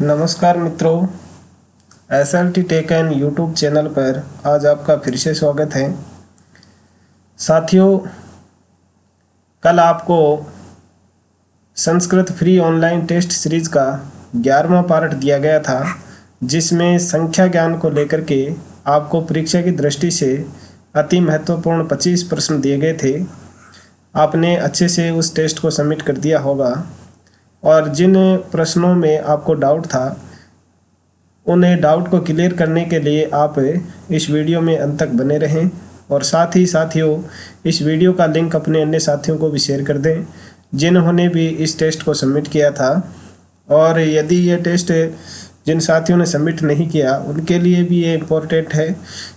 नमस्कार मित्रों, SLT tech and YouTube channel पर आज आपका फिर से स्वागत है। साथियों, कल आपको Sanskrit free online test series का 11वां पार्ट दिया गया था, जिसमें संख्या ज्ञान को लेकर के आपको परीक्षा की दृष्टि से अति महत्वपूर्ण 25 प्रश्न दिए गए थे। आपने अच्छे से उस टेस्ट को सबमिट कर दिया होगा और जिन प्रश्नों में आपको डाउट था उन्हें डाउट को क्लियर करने के लिए आप इस वीडियो में अंत तक बने रहें और साथ ही साथियों इस वीडियो का लिंक अपने अन्य साथियों को भी शेयर कर दें जिन्होंने भी इस टेस्ट को सबमिट किया था। और यदि ये टेस्ट जिन साथियों ने सबमिट नहीं किया उनके लिए भी ये इम्पोर्टेंट है,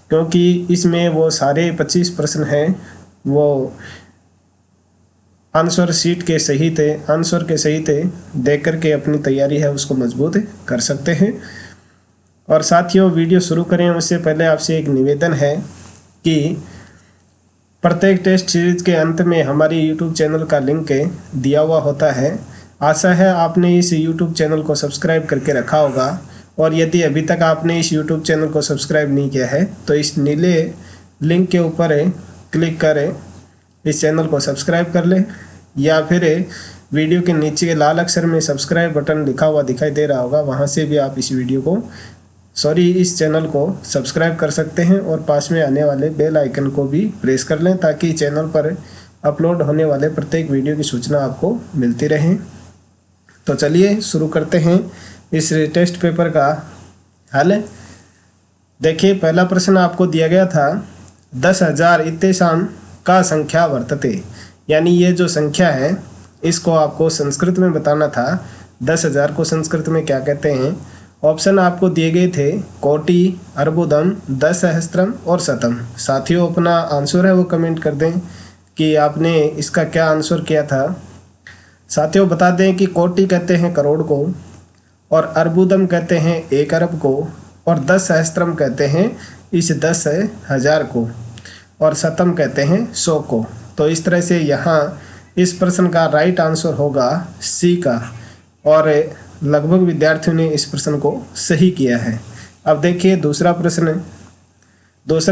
क्योंकि इसमें वो सारे 25 प्रश्न हैं वो आंसर के सहित देख करके अपनी तैयारी है उसको मजबूत कर सकते हैं। और साथियों, वीडियो शुरू करें उससे पहले आपसे एक निवेदन है कि प्रत्येक टेस्ट सीरीज के अंत में हमारी यूट्यूब चैनल का लिंक दिया हुआ होता है। आशा है आपने इस यूट्यूब चैनल को सब्सक्राइब करके रखा होगा, और यदि अभी तक आपने इस यूट्यूब चैनल को सब्सक्राइब नहीं किया है तो इस नीले लिंक के ऊपर क्लिक करें, इस चैनल को सब्सक्राइब कर लें, या फिर वीडियो के नीचे लाल अक्षर में सब्सक्राइब बटन लिखा हुआ दिखाई दे रहा होगा, वहां से भी आप इस चैनल को सब्सक्राइब कर सकते हैं और पास में आने वाले बेल आइकन को भी प्रेस कर लें ताकि चैनल पर अपलोड होने वाले प्रत्येक वीडियो की सूचना आपको मिलती रहे। तो चलिए शुरू करते हैं इस टेस्ट पेपर का हल। देखिए, पहला प्रश्न आपको दिया गया था 10,000 इत्येषां का संख्या वर्तते, यानी ये जो संख्या है इसको आपको संस्कृत में बताना था। 10,000 को संस्कृत में क्या कहते हैं? ऑप्शन आपको दिए गए थे कोटि, अर्बुदम, 10,000 और शतम। साथियों, अपना आंसर है वो कमेंट कर दें कि आपने इसका क्या आंसर किया था। साथियों, बता दें कि कोटि कहते हैं करोड़ को, और अर्बुदम कहते हैं 1 अरब को, और 10,000 कहते हैं इस 10,000 को, और शतम कहते हैं 100 को। तो इस तरह से यहाँ इस प्रश्न का राइट आंसर होगा सी का, और लगभग विद्यार्थियों ने इस प्रश्न को सही किया है। अब देखिए दूसरा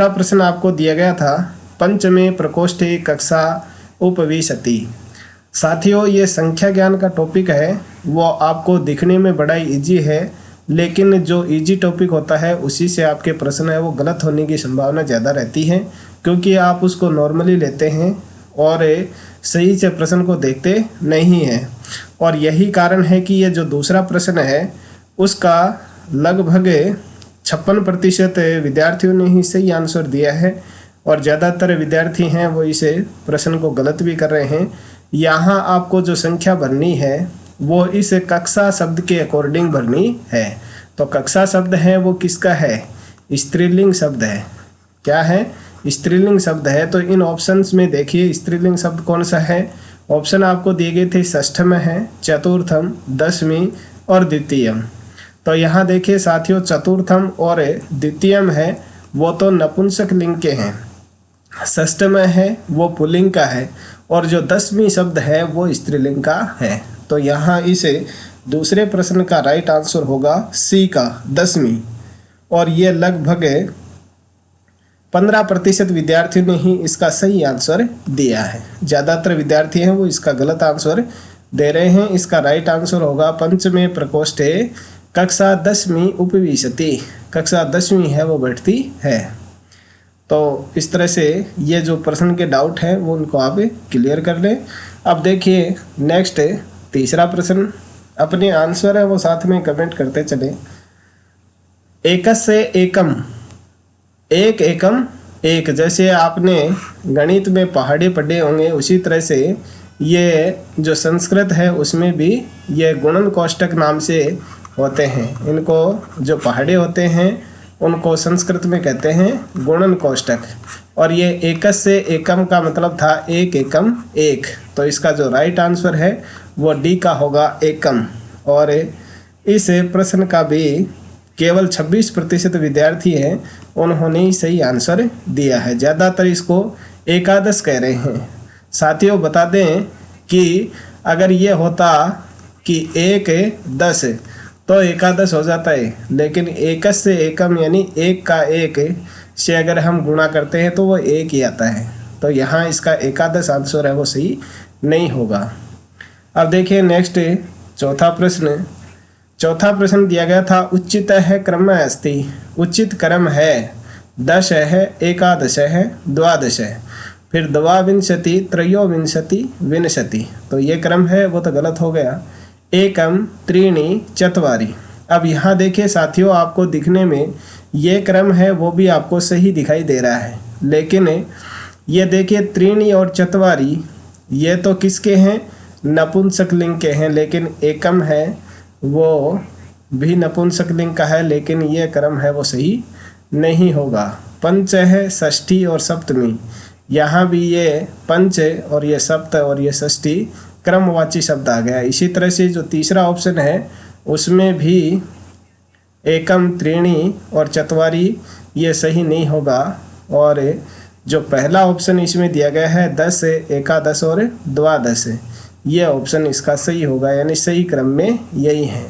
प्रश्न आपको दिया गया था पंचमे प्रकोष्ठे कक्षा उपविशति। साथियों, ये संख्या ज्ञान का टॉपिक है, वो आपको दिखने में बड़ा ही ईजी है, लेकिन जो इजी टॉपिक होता है उसी से आपके प्रश्न है वो गलत होने की संभावना ज़्यादा रहती है, क्योंकि आप उसको नॉर्मली लेते हैं और सही से प्रश्न को देखते नहीं हैं। और यही कारण है कि ये जो दूसरा प्रश्न है उसका लगभग 56% विद्यार्थियों ने ही सही आंसर दिया है, और ज़्यादातर विद्यार्थी हैं वो इस प्रश्न को गलत भी कर रहे हैं। यहाँ आपको जो संख्या भरनी है वो इस कक्षा शब्द के अकॉर्डिंग भरनी है। तो कक्षा शब्द है वो किसका है? स्त्रीलिंग शब्द है। क्या है? स्त्रीलिंग शब्द है। तो इन ऑप्शंस में देखिए स्त्रीलिंग शब्द कौन सा है। ऑप्शन आपको दिए गए थे षष्ठम है, चतुर्थम, दसवीं और द्वितीयम। तो यहाँ देखिए साथियों, चतुर्थम और द्वितीयम है वो तो नपुंसक लिंग के हैं, षष्ठम है वो पुल्लिंग का है, और जो 10वीं शब्द है वो स्त्रीलिंग का है। तो यहाँ इस दूसरे प्रश्न का राइट आंसर होगा सी का 10वीं, और ये लगभग 15% विद्यार्थियों ने ही इसका सही आंसर दिया है। ज़्यादातर विद्यार्थी हैं वो इसका गलत आंसर दे रहे हैं। इसका राइट आंसर होगा पंचमे प्रकोष्ठे कक्षा 10वीं उपविशति। कक्षा 10वीं है वो बैठती है। तो इस तरह से ये जो प्रश्न के डाउट हैं वो उनको आप क्लियर कर लें। अब देखिए नेक्स्ट तीसरा प्रश्न, अपने आंसर है वो साथ में कमेंट करते चले। एकस्य एकम, एक एकम एक, जैसे आपने गणित में पहाड़े पढ़े होंगे उसी तरह से ये जो संस्कृत है उसमें भी ये गुणन कोष्टक नाम से होते हैं। इनको जो पहाड़े होते हैं उनको संस्कृत में कहते हैं गुणन कोष्टक, और ये एकस्य एकम का मतलब था एक एकम एक। तो इसका जो राइट आंसर है वो डी का होगा एकम, और इस प्रश्न का भी केवल 26% विद्यार्थी हैं उन्होंने ही सही आंसर दिया है। ज़्यादातर इसको एकादश कह रहे हैं। साथियों, बता दें कि अगर ये होता कि 1 10 तो एकादश हो जाता है, लेकिन एकस से एकम यानी एक का एक से अगर हम गुणा करते हैं तो वो एक ही आता है। तो यहाँ इसका एकादश आंसर है वो सही नहीं होगा। अब देखिए नेक्स्ट चौथा प्रश्न। चौथा प्रश्न दिया गया था उचित है क्रम अस्ति। उचित क्रम है 10 है, एकादश है, द्वादश है, फिर द्वाविंशति, त्रयोविंशति, विंशति। तो ये क्रम है वो तो गलत हो गया। एकम, त्रीणि, चत्वारि। अब यहाँ देखिए साथियों, आपको दिखने में ये क्रम है वो भी आपको सही दिखाई दे रहा है, लेकिन ये देखिए त्रीणि और चत्वारि ये तो किसके हैं? नपुंसकलिंग के हैं, लेकिन एकम है वो भी नपुंसकलिंग का है, लेकिन ये क्रम है वो सही नहीं होगा। पंच है, षष्ठी और सप्तमी, यहाँ भी ये पंच और ये सप्त और ये षष्ठी क्रमवाची शब्द आ गया। इसी तरह से जो तीसरा ऑप्शन है उसमें भी एकम, त्रीणि और चत्वारि ये सही नहीं होगा। और जो पहला ऑप्शन इसमें दिया गया है 10, एकादश और द्वादश, ये ऑप्शन इसका सही होगा, यानी सही क्रम में यही है।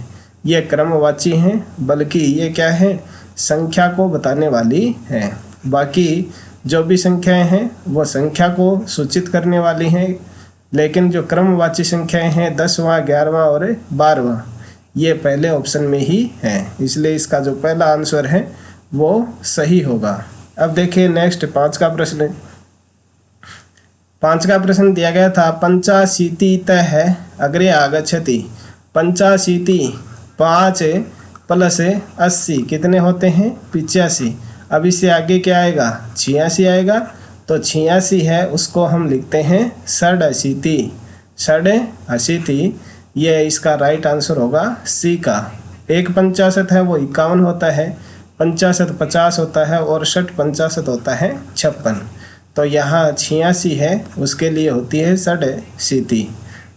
ये क्रमवाची हैं, बल्कि ये क्या है? संख्या को बताने वाली हैं। बाकी जो भी संख्याएं हैं वो संख्या को सूचित करने वाली हैं, लेकिन जो क्रमवाची संख्याएं हैं 10वां, 11वां और 12वां ये पहले ऑप्शन में ही हैं, इसलिए इसका जो पहला आंसर है वो सही होगा। अब देखिए नेक्स्ट 5 का प्रश्न। 5 का प्रश्न दिया गया था पंचाशीतितः अग्रे आगच्छति। पंचाशीति 5 प्लस 80 कितने होते हैं? 85। अब इससे आगे क्या आएगा? 86 आएगा। तो 86 है उसको हम लिखते हैं षडशीति। षडशीति ये इसका राइट आंसर होगा सी का। 1 है वो 51 होता है, 50 50 होता है और 60 50 होता है 56। तो यहाँ 86 है उसके लिए होती है षडशीति।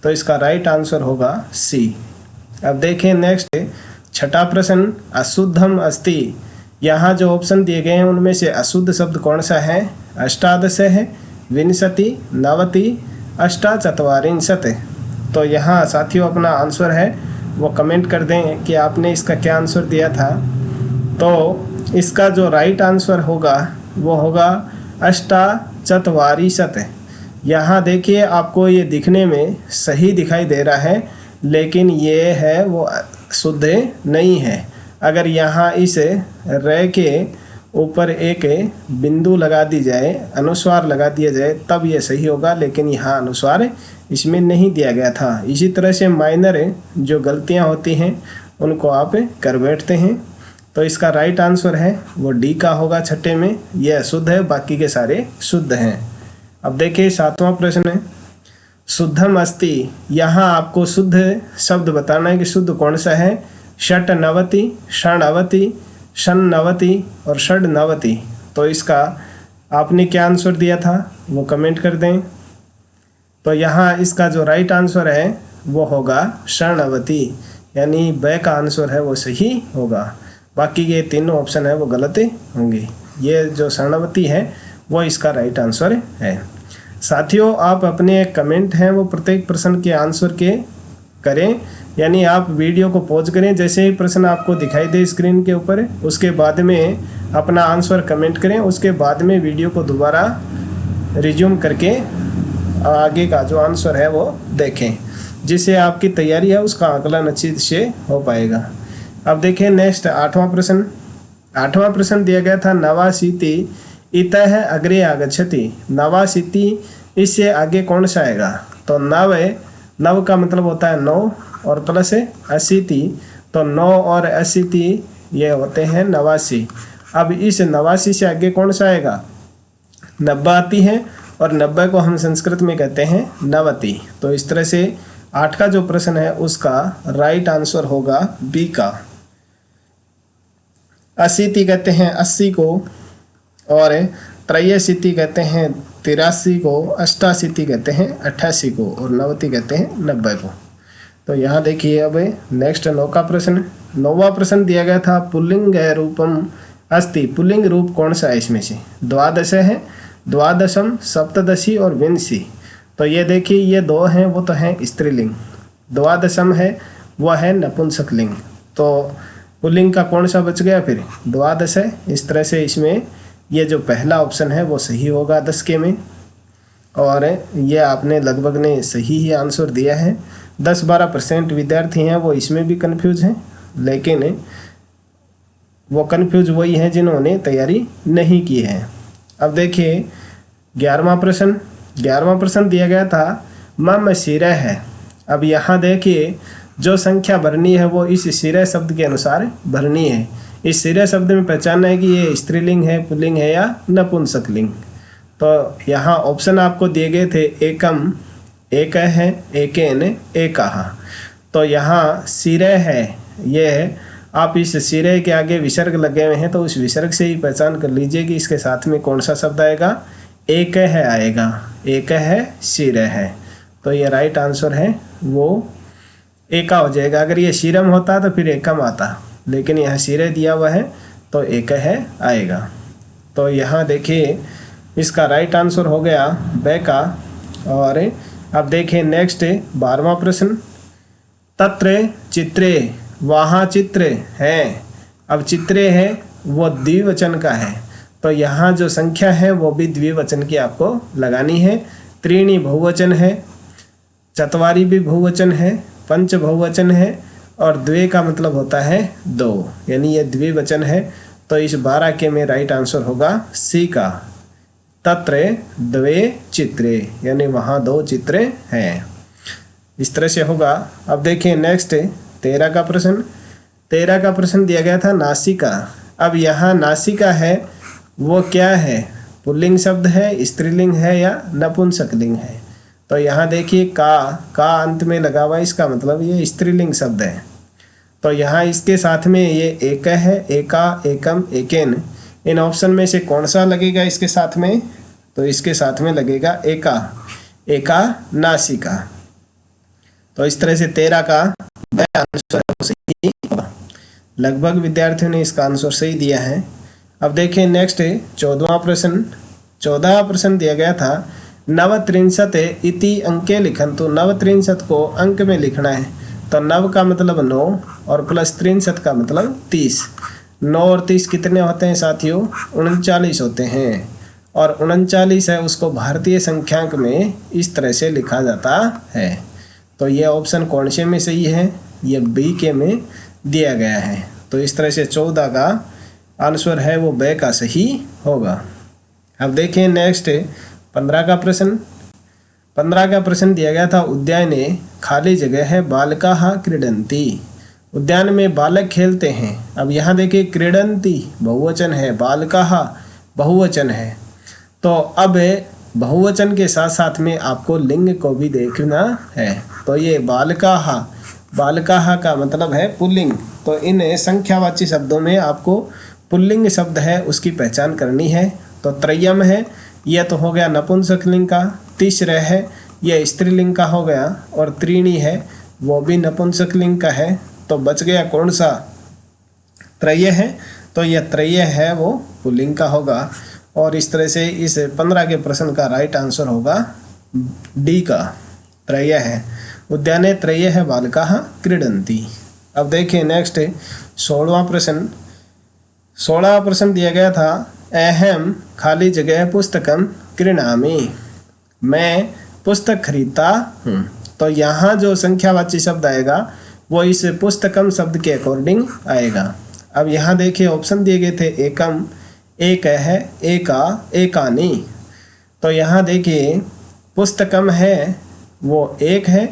तो इसका राइट आंसर होगा सी। अब देखें नेक्स्ट 6ठा प्रश्न। अशुद्धम अस्ति। यहाँ जो ऑप्शन दिए गए हैं उनमें से अशुद्ध शब्द कौन सा है? अष्टादश है, विंशति, नवति, अष्टाचत्वारिंशत्। तो यहाँ साथियों अपना आंसर है वो कमेंट कर दें कि आपने इसका क्या आंसर दिया था। तो इसका जो राइट आंसर होगा वो होगा अष्टाचत्वारिंशत्। यहाँ देखिए आपको ये दिखने में सही दिखाई दे रहा है, लेकिन ये है वो शुद्ध नहीं है। अगर यहाँ इस र के ऊपर एक बिंदु लगा दी जाए, अनुस्वार लगा दिया जाए, तब ये सही होगा, लेकिन यहाँ अनुस्वार इसमें नहीं दिया गया था। इसी तरह से माइनर जो गलतियाँ होती हैं उनको आप कर बैठते हैं। तो इसका राइट आंसर है वो डी का होगा। 6ठे में ये अशुद्ध है, बाकी के सारे शुद्ध हैं। अब देखिए 7वां प्रश्न है। शुद्धम अस्ति। यहाँ आपको शुद्ध शब्द बताना है कि शुद्ध कौन सा है? षट्नवति, षण्णवति, षण्णवति और षड्नवति। तो इसका आपने क्या आंसर दिया था वो कमेंट कर दें। तो यहाँ इसका जो राइट आंसर है वो होगा षण्णवति, यानी ब का आंसर है वो सही होगा। बाकी ये तीनों ऑप्शन है वो गलत होंगे। ये जो षण्णवति है वो इसका राइट आंसर है। साथियों आप अपने कमेंट हैं वो प्रत्येक प्रश्न के आंसर के करें, यानी आप वीडियो को पॉज करें, जैसे ही प्रश्न आपको दिखाई दे स्क्रीन के ऊपर उसके बाद में अपना आंसर कमेंट करें। उसके बाद में वीडियो को दोबारा रिज्यूम करके आगे का जो आंसर है वो देखें, जिससे आपकी तैयारी है उसका आकलन अच्छी से हो पाएगा। अब देखें नेक्स्ट 8वां प्रश्न। 8वां प्रश्न दिया गया था नवाशीति इतः अग्रे आगच्छति। नवाशीति इससे आगे कौन सा आएगा? तो नव का मतलब होता है 9 और प्लस अशीति, तो 9 और अशीति ये होते हैं 89। अब इस 89 से आगे कौन सा आएगा? 90 आती है और 90 को हम संस्कृत में कहते हैं नवति। तो इस तरह से 8 का जो प्रश्न है उसका राइट आंसर होगा बी का। अशीति कहते हैं 80 को, और त्रयशीति कहते हैं 83 को, अष्टाशीति कहते हैं 88 को, और नवति कहते हैं 90 को। तो यहाँ देखिए अब नेक्स्ट 9 का प्रश्न। 9वां प्रश्न दिया गया था पुल्लिंग रूपम अस्ति। पुल्लिंग रूप कौन सा है इसमें से? द्वादश है, द्वादशम, सप्तदशी और विंशी। तो ये देखिए ये 2 हैं वो तो हैं स्त्रीलिंग। द्वादशम है वो है नपुंसकलिंग, तो पुल्लिंग का कौन सा बच गया फिर? द्वादश है। इस तरह से इसमें ये जो पहला ऑप्शन है वो सही होगा 10 के में, और ये आपने लगभग ने सही ही आंसर दिया है। 10-12% विद्यार्थी हैं वो इसमें भी कंफ्यूज हैं, लेकिन वो कंफ्यूज वही हैं जिन्होंने तैयारी नहीं की है। अब देखिए 11वां प्रश्न दिया गया था मम सिरे है। अब यहाँ देखिए जो संख्या भरनी है वो इस सिरे शब्द के अनुसार भरनी है। इस सिरे शब्द में पहचानना है कि ये स्त्रीलिंग है, पुल्लिंग है या नपुंसकलिंग। तो यहाँ ऑप्शन आपको दिए गए थे एकम, एक है, एकेन, एकाहा। तो यहाँ सिरे है, ये है। आप इस सिरे के आगे विसर्ग लगे हुए हैं तो उस विसर्ग से ही पहचान कर लीजिए कि इसके साथ में कौन सा शब्द आएगा। एक है आएगा, एक है सिरे है। तो ये राइट आंसर है वो एका हो जाएगा। अगर ये शिरम होता तो फिर एकम आता, लेकिन यहाँ सिरे दिया हुआ है तो एक है आएगा। तो यहाँ देखिए इसका राइट आंसर हो गया ब का। और अब देखिए नेक्स्ट 12वां प्रश्न, तत्र चित्रे, वहाँ चित्र है। अब चित्रे है वो द्विवचन का है, तो यहाँ जो संख्या है वो भी द्विवचन की आपको लगानी है। त्रीणी बहुवचन है, चत्वारी भी बहुवचन है, पंच बहुवचन है, और द्वे का मतलब होता है 2, यानी ये द्विवचन है। तो इस 12 के में राइट आंसर होगा सी का, तत्र द्वे चित्रे, यानी वहाँ 2 चित्र हैं। इस तरह से होगा। अब देखिए नेक्स्ट 13 का प्रश्न दिया गया था नासिका। अब यहाँ नासिका है वो क्या है? पुल्लिंग शब्द है, स्त्रीलिंग है या नपुंसकलिंग है? तो यहाँ देखिए का अंत में लगा हुआ, इसका मतलब ये स्त्रीलिंग शब्द है। तो यहाँ इसके साथ में ये एक है, एका, एकम, एकेन। इन ऑप्शन में से कौन सा लगेगा इसके साथ में? तो इसके साथ में लगेगा एका, एका नासिका। तो इस तरह से 13 का आंसर सही होगा। लगभग विद्यार्थियों ने इसका आंसर सही दिया है। अब देखिए नेक्स्ट 14वां प्रश्न दिया गया था नवत्रिंशत इति अंके लिखन्तु। नवत्रिंशत को अंक में लिखना है। तो नव का मतलब 9 और प्लस त्रिंशत का मतलब 30। 9 और 30 कितने होते हैं साथियों? 39 होते हैं। और 39 है उसको भारतीय संख्यांक में इस तरह से लिखा जाता है। तो ये ऑप्शन कौन से में सही है? ये बी के में दिया गया है। तो इस तरह से 14 का आंसर है वो ब का सही होगा। अब देखिए नेक्स्ट 15 का प्रश्न दिया गया था उद्याने खाली जगह है बालकाः क्रीडन्ति। उद्यान में बालक खेलते हैं। अब यहाँ देखिए क्रीडन्ति बहुवचन है, बालकाः बहुवचन है। तो अब बहुवचन के साथ साथ में आपको लिंग को भी देखना है। तो ये बालकाः का मतलब है पुल्लिंग। तो इन संख्यावाची शब्दों में आपको पुल्लिंग शब्द है उसकी पहचान करनी है। तो त्रयम है, यह तो हो गया नपुंसकलिंग का। तीसरा है यह स्त्रीलिंग का हो गया, और त्रीणी है वो भी नपुंसकलिंग का है। तो बच गया कौन सा? त्रय है। तो यह त्रय है वो पुल्लिंग का होगा। और इस तरह से इस 15 के प्रश्न का राइट आंसर होगा डी का, त्रय है। उद्याने त्रय है बालकाः क्रीडन्ति। अब देखिए नेक्स्ट 16वां प्रश्न दिया गया था अहम खाली जगह पुस्तकम क्रीणामि। मैं पुस्तक खरीदता हूँ। तो यहाँ जो संख्यावाची शब्द आएगा वो इस पुस्तकम शब्द के अकॉर्डिंग आएगा। अब यहाँ देखिए ऑप्शन दिए गए थे एकम, एक है, एका, एकानी। तो यहाँ देखिए पुस्तकम है वो एक है,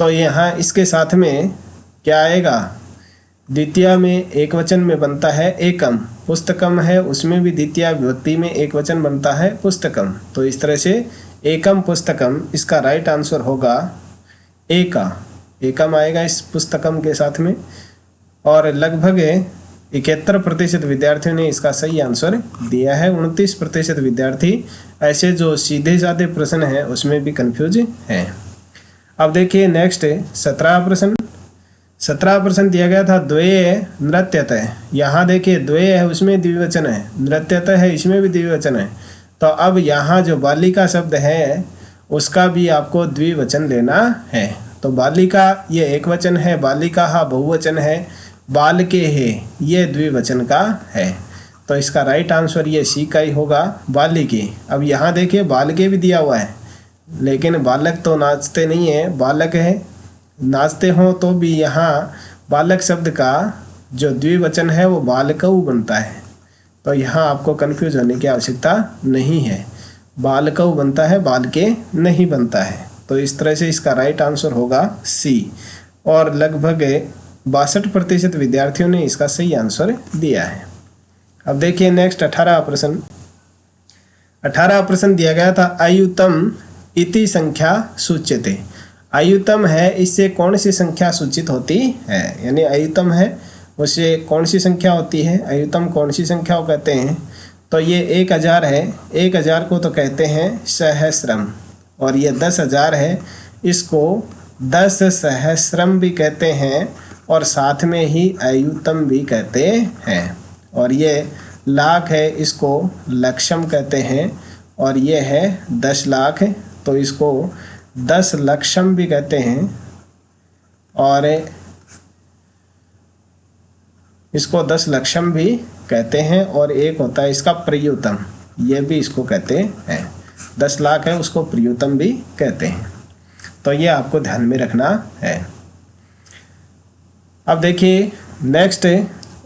तो यहाँ इसके साथ में क्या आएगा? द्वितीय में एक वचन में बनता है एकम। पुस्तकम है उसमें भी द्वितीय विभक्ति में एक वचन बनता है पुस्तकम। तो इस तरह से एकम पुस्तकम, इसका राइट आंसर होगा एका, एकम आएगा इस पुस्तकम के साथ में। और लगभग 71% विद्यार्थियों ने इसका सही आंसर दिया है। 29% विद्यार्थी ऐसे जो सीधे साधे प्रश्न हैं उसमें भी कंफ्यूज हैं। अब देखिए नेक्स्ट 17 प्रश्न दिया गया था द्वे नृत्यतः। यहाँ देखिए द्वे है उसमें द्विवचन है, नृत्यतः है इसमें भी द्विवचन है। तो अब यहाँ जो बालिका शब्द है उसका भी आपको द्विवचन लेना है। तो तो बालिका ये एक वचन है, बालिकाः बहुवचन है, बालके है ये द्विवचन का है। तो इसका राइट आंसर ये सी का ही होगा, बालिके। अब यहाँ देखिए बालके भी दिया हुआ है, लेकिन बालक तो नाचते नहीं है, बालक है। नाचते हो तो भी यहाँ बालक शब्द का जो द्विवचन है वो बालकऊ बनता है। तो यहाँ आपको कंफ्यूज होने की आवश्यकता नहीं है, बालकऊ बनता है, बालके नहीं बनता है। तो इस तरह से इसका राइट आंसर होगा सी। और लगभग 62% विद्यार्थियों ने इसका सही आंसर दिया है। अब देखिए नेक्स्ट 18 प्रश्न। 18 प्रश्न दिया गया था अयुतम इति संख्या सूच्यते। अयुतम है, इससे कौन सी संख्या सूचित होती है, यानी अयुतम है उससे कौन सी संख्या होती है, अयुतम कौन सी संख्या को कहते हैं। तो ये 1000 है, 1000 को तो कहते हैं सहस्रम, और ये 10,000 है, इसको 10 सहस्रम भी कहते हैं, और साथ में ही अयुतम भी कहते हैं। और ये लाख है, इसको लक्षम कहते हैं, और ये है 10 लाख, तो इसको 10 लक्षम भी कहते हैं, और इसको 10 लक्षम भी कहते हैं। और एक होता है इसका प्रयुतम, ये भी इसको कहते हैं। 10 लाख है उसको प्रयुतम भी कहते हैं। तो ये आपको ध्यान में रखना है। अब देखिए नेक्स्ट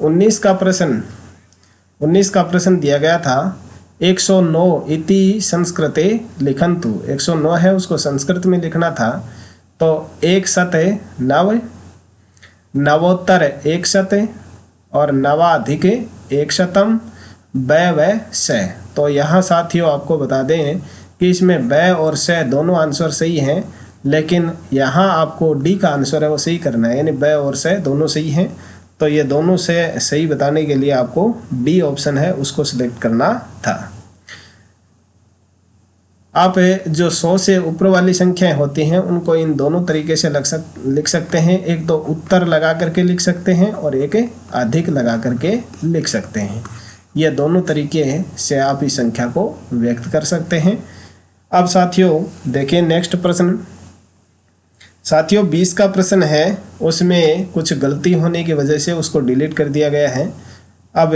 19 का प्रश्न। 19 का प्रश्न दिया गया था 109 इति संस्कृते लिखन्तु। 109 है उसको संस्कृत में लिखना था। तो 109 नवोत्तर 100 और नवाधिक 100 व स। तो यहाँ साथियों आपको बता दें कि इसमें व और स दोनों आंसर सही हैं, लेकिन यहाँ आपको डी का आंसर है वो सही करना है, यानी ब और स दोनों सही हैं। तो ये दोनों से सही बताने के लिए आपको डी ऑप्शन है उसको सिलेक्ट करना था। आप जो 100 से ऊपर वाली संख्याएं होती हैं उनको इन दोनों तरीके से लिख सकते हैं। एक तो उत्तर लगा करके लिख सकते हैं और एक अधिक लगा करके लिख सकते हैं। ये दोनों तरीके से आप इस संख्या को व्यक्त कर सकते हैं। अब साथियों देखिए नेक्स्ट प्रश्न। साथियों 20 का प्रश्न है, उसमें कुछ गलती होने की वजह से उसको डिलीट कर दिया गया है। अब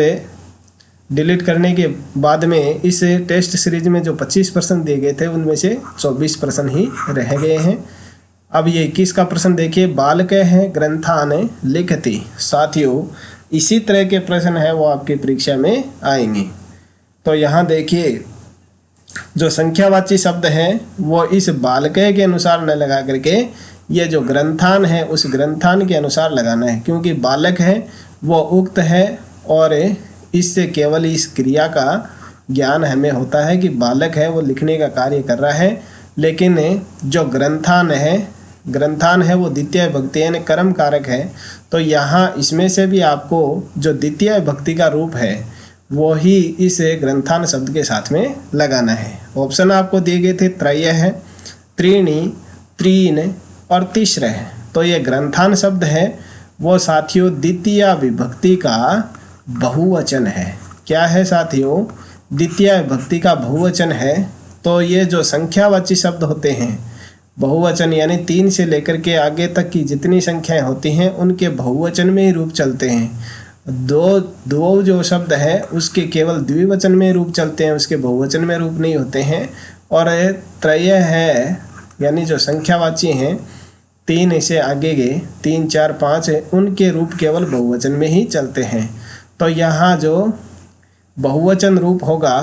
डिलीट करने के बाद में इस टेस्ट सीरीज में जो 25 प्रश्न दिए गए थे उनमें से 24 प्रश्न ही रह गए हैं। अब ये 21 का प्रश्न देखिए, बालक है ग्रंथान लिखती। साथियों इसी तरह के प्रश्न है वो आपकी परीक्षा में आएंगे। तो यहाँ देखिए जो संख्यावाची शब्द है वो इस बालक के अनुसार न लगा करके ये जो ग्रंथान है उस ग्रंथान के अनुसार लगाना है, क्योंकि बालक है वो उक्त है और इससे केवल इस क्रिया का ज्ञान हमें होता है कि बालक है वो लिखने का कार्य कर रहा है। लेकिन जो ग्रंथान है वो द्वितीय विभक्ति यानी कर्म कारक है। तो यहाँ इसमें से भी आपको जो द्वितीय विभक्ति का रूप है वो ही इस ग्रंथान शब्द के साथ में लगाना है। ऑप्शन आपको दिए गए थे त्रय है, त्रीणि, त्रीन और तीसरे है। तो ये ग्रंथान शब्द है वो साथियों द्वितीय विभक्ति का बहुवचन है। क्या है साथियों? द्वितीय विभक्ति का बहुवचन है। तो ये जो संख्यावाची शब्द होते हैं बहुवचन यानी 3 से लेकर के आगे तक की जितनी संख्याएं होती हैं उनके बहुवचन में ही रूप चलते हैं। दो जो शब्द है उसके केवल द्विवचन में रूप चलते हैं, उसके बहुवचन में रूप नहीं होते हैं। और त्रय है यानी जो संख्यावाची हैं 3 से आगे के 3, 4, 5 है उनके रूप केवल बहुवचन में ही चलते हैं। तो यहाँ जो बहुवचन रूप होगा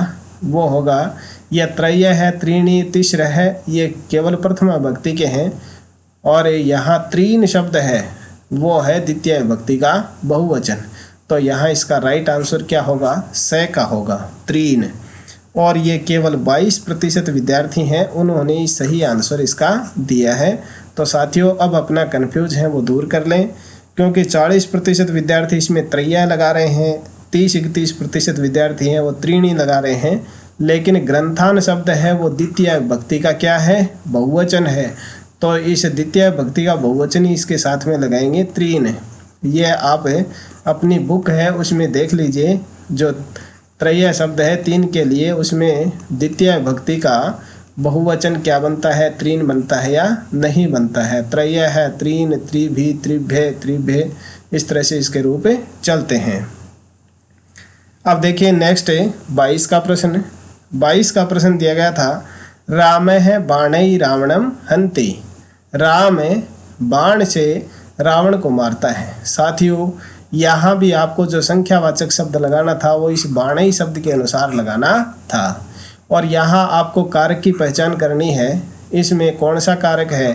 वो होगा यह त्रय है, त्रीणि, तीसरा है, ये केवल प्रथमा विभक्ति के हैं। और यहाँ त्रीन शब्द है वो है द्वितीय विभक्ति का बहुवचन। तो यहाँ इसका राइट आंसर क्या होगा? स का होगा, त्रीन। और ये केवल 22% विद्यार्थी हैं उन्होंने सही आंसर इसका दिया है। तो साथियों अब अपना कन्फ्यूज है वो दूर कर लें, क्योंकि 40% विद्यार्थी इसमें त्रय लगा रहे हैं, 30-31% विद्यार्थी हैं वो त्रीणी लगा रहे हैं। लेकिन ग्रंथान शब्द है वो द्वितीय विभक्ति का क्या है? बहुवचन है। तो इस द्वितीय विभक्ति का बहुवचन ही इसके साथ में लगाएंगे, त्रीन। ये आप अपनी बुक है उसमें देख लीजिए, जो त्रय शब्द है 3 के लिए उसमें द्वितीय विभक्ति का बहुवचन क्या बनता है, त्रीन बनता है या नहीं बनता है। त्रय है, त्रीन, त्रिभी, त्रिभ्य, त्रिभ्य, इस तरह से इसके रूप चलते हैं। अब देखिए नेक्स्ट है 22 का प्रश्न। 22 का प्रश्न दिया गया था, राम है बाणई रावणम हंति। राम बाण से रावण को मारता है। साथियों यहाँ भी आपको जो संख्यावाचक शब्द लगाना था वो इस बाणई शब्द के अनुसार लगाना था। और यहाँ आपको कारक की पहचान करनी है। इसमें कौन सा कारक है,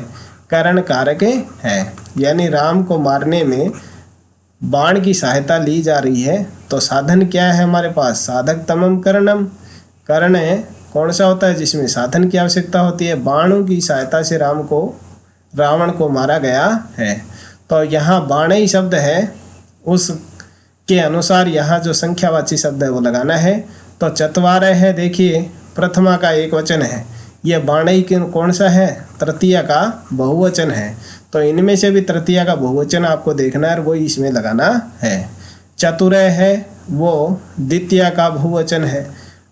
करण कारक है, यानी राम को मारने में बाण की सहायता ली जा रही है। तो साधन क्या है हमारे पास, साधक तमम करणम। करण कौन सा होता है जिसमें साधन की आवश्यकता होती है। बाणों की सहायता से रावण को मारा गया है। तो यहाँ बाणई शब्द है, उसके अनुसार यहाँ जो संख्यावाची शब्द है वो लगाना है। तो चत्वारः है, देखिए प्रथमा का एक वचन है। यह बाणई कौन सा है, तृतीया का बहुवचन है। तो इनमें से भी तृतीया का बहुवचन आपको देखना है और वो इसमें लगाना है। चतुरः है वो द्वितीया का बहुवचन है,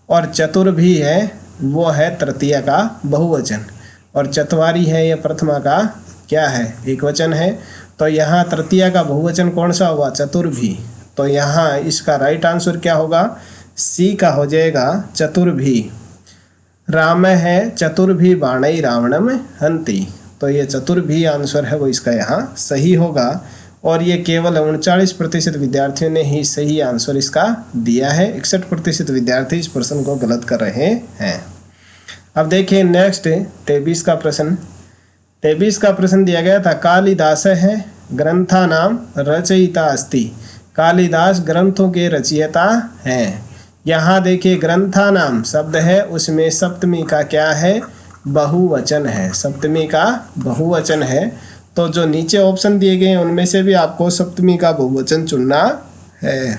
और चतुर भी है वो है तृतीया का बहुवचन, और चत्वारी है यह प्रथमा का क्या है, एक वचन है। तो यहाँ तृतीया का बहुवचन कौन सा हुआ, चतुर्भी। तो यहाँ इसका राइट आंसर क्या होगा, सी का हो जाएगा, चतुर्भी। राम है चतुर्भी बाणई रावणम हंति। तो ये चतुर्भी आंसर है वो इसका यहाँ सही होगा। और ये केवल 39% विद्यार्थियों ने ही सही आंसर इसका दिया है। 61% विद्यार्थी इस प्रश्न को गलत कर रहे हैं। अब देखिए नेक्स्ट 23 का प्रश्न। 23 का प्रश्न दिया गया था, कालिदास है ग्रंथा नाम रचयिता अस्ति। कालिदास ग्रंथों के रचयिता हैं। यहाँ देखिए ग्रंथा नाम शब्द है, उसमें सप्तमी का क्या है, बहुवचन है। सप्तमी का बहुवचन है। तो जो नीचे ऑप्शन दिए गए हैं उनमें से भी आपको सप्तमी का बहुवचन चुनना है।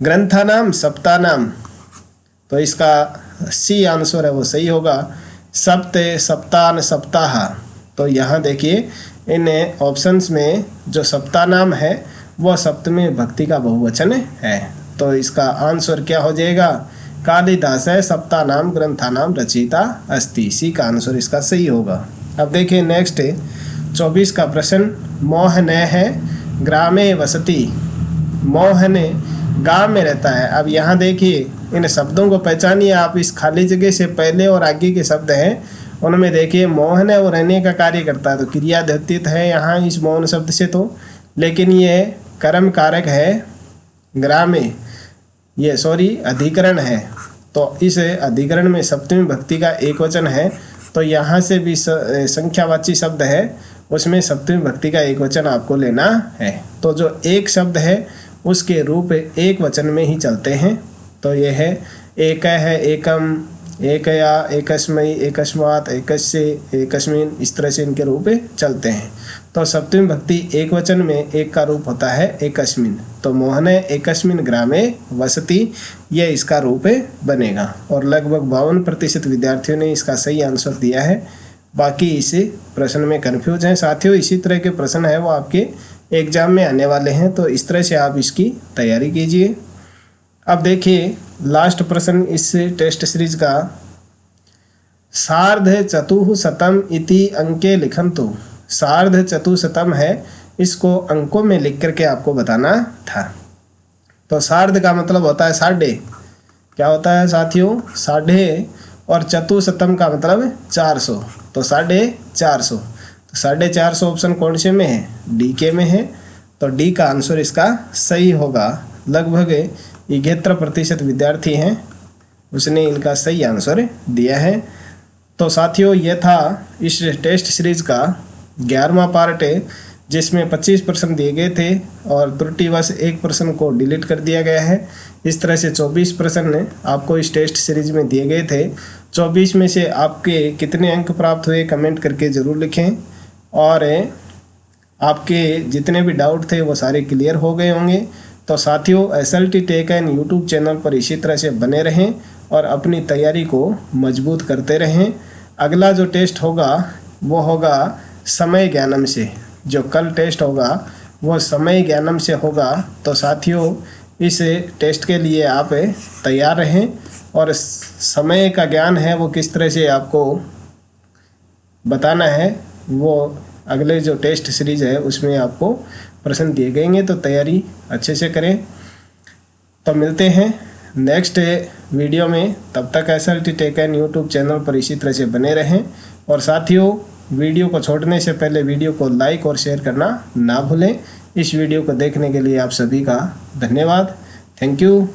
ग्रंथा नाम सप्ता नाम, तो इसका सी आंसर है वो सही होगा। सप्ते सप्तान सप्ताह। तो यहाँ देखिए इन ऑप्शंस में जो सप्ताह नाम है वो सप्तमी भक्ति का बहुवचन है। तो इसका आंसर क्या हो जाएगा, कालिदास है सप्ताह नाम ग्रंथा नाम रचयिता अस्ति। सी का आंसर इसका सही होगा। अब देखिए नेक्स्ट 24 का प्रश्न, मोहने है ग्रामे वसति। मोहने गांव में रहता है। अब यहाँ देखिए इन शब्दों को पहचानिए आप। इस खाली जगह से पहले और आगे के शब्द हैं उनमें देखिए मोहन है वो रहने का कार्य करता है, तो क्रिया द्योतित है यहाँ इस मोहन शब्द से। तो लेकिन ये कर्म कारक है, ग्रामे ये अधिकरण है। तो इस अधिकरण में सप्तमी भक्ति का एक वचन है। तो यहाँ से भी संख्यावाची शब्द है, उसमें सप्तमी भक्ति का एक वचन आपको लेना है। तो जो एक शब्द है उसके रूप एक वचन में ही चलते हैं। तो ये है एक है, एकम, एकया, एकस्मै, एकस्मात्, एकस्य, एकस्मिन्, इस तरह से इनके रूप चलते हैं। तो सप्तमी भक्ति एक वचन में एक का रूप होता है एकस्मिन्। तो मोहने एकस्मिन् ग्रामे वसति, ये इसका रूप बनेगा। और लगभग 52% विद्यार्थियों ने इसका सही आंसर दिया है। बाकी इस प्रश्न में कन्फ्यूज हैं। साथियों इसी तरह के प्रश्न है वो आपके एग्जाम में आने वाले हैं, तो इस तरह से आप इसकी तैयारी कीजिए। अब देखिए लास्ट प्रश्न इस टेस्ट सीरीज का, सार्ध चतुःशतम इति अंके लिखन्तु। सार्ध चतुःशतम है, इसको अंकों में लिख करके आपको बताना था। तो सार्ध का मतलब होता है साढ़े, क्या होता है साथियों, साढ़े, और चतुःशतम का मतलब 400। तो 450। तो 450 ऑप्शन कौन से में है, डी के में है। तो डी का आंसर इसका सही होगा। लगभग 71% विद्यार्थी हैं उसने इनका सही आंसर दिया है। तो साथियों ये था इस टेस्ट सीरीज का 11वां पार्ट है, जिसमें 25% दिए गए थे और त्रुटिवश 1 प्रश्न को डिलीट कर दिया गया है। इस तरह से 24 प्रश्न आपको इस टेस्ट सीरीज में दिए गए थे। 24 में से आपके कितने अंक प्राप्त हुए कमेंट करके ज़रूर लिखें, और आपके जितने भी डाउट थे वो सारे क्लियर हो गए होंगे। तो साथियों SLT tech and YouTube channel पर इसी तरह से बने रहें और अपनी तैयारी को मजबूत करते रहें। अगला जो टेस्ट होगा वो होगा समय ज्ञानम से। जो कल टेस्ट होगा वो समय ज्ञानम से होगा। तो साथियों इस टेस्ट के लिए आप तैयार रहें और समय का ज्ञान है वो किस तरह से आपको बताना है, वो अगले जो टेस्ट सीरीज है उसमें आपको प्रश्न दिए गएंगे, तो तैयारी अच्छे से करें। तो मिलते हैं नेक्स्ट वीडियो में, तब तक SLT tech and YouTube channel पर इसी तरह से बने रहें। और साथियों, वीडियो को छोड़ने से पहले वीडियो को लाइक और शेयर करना ना भूलें। इस वीडियो को देखने के लिए आप सभी का धन्यवाद। Thank you.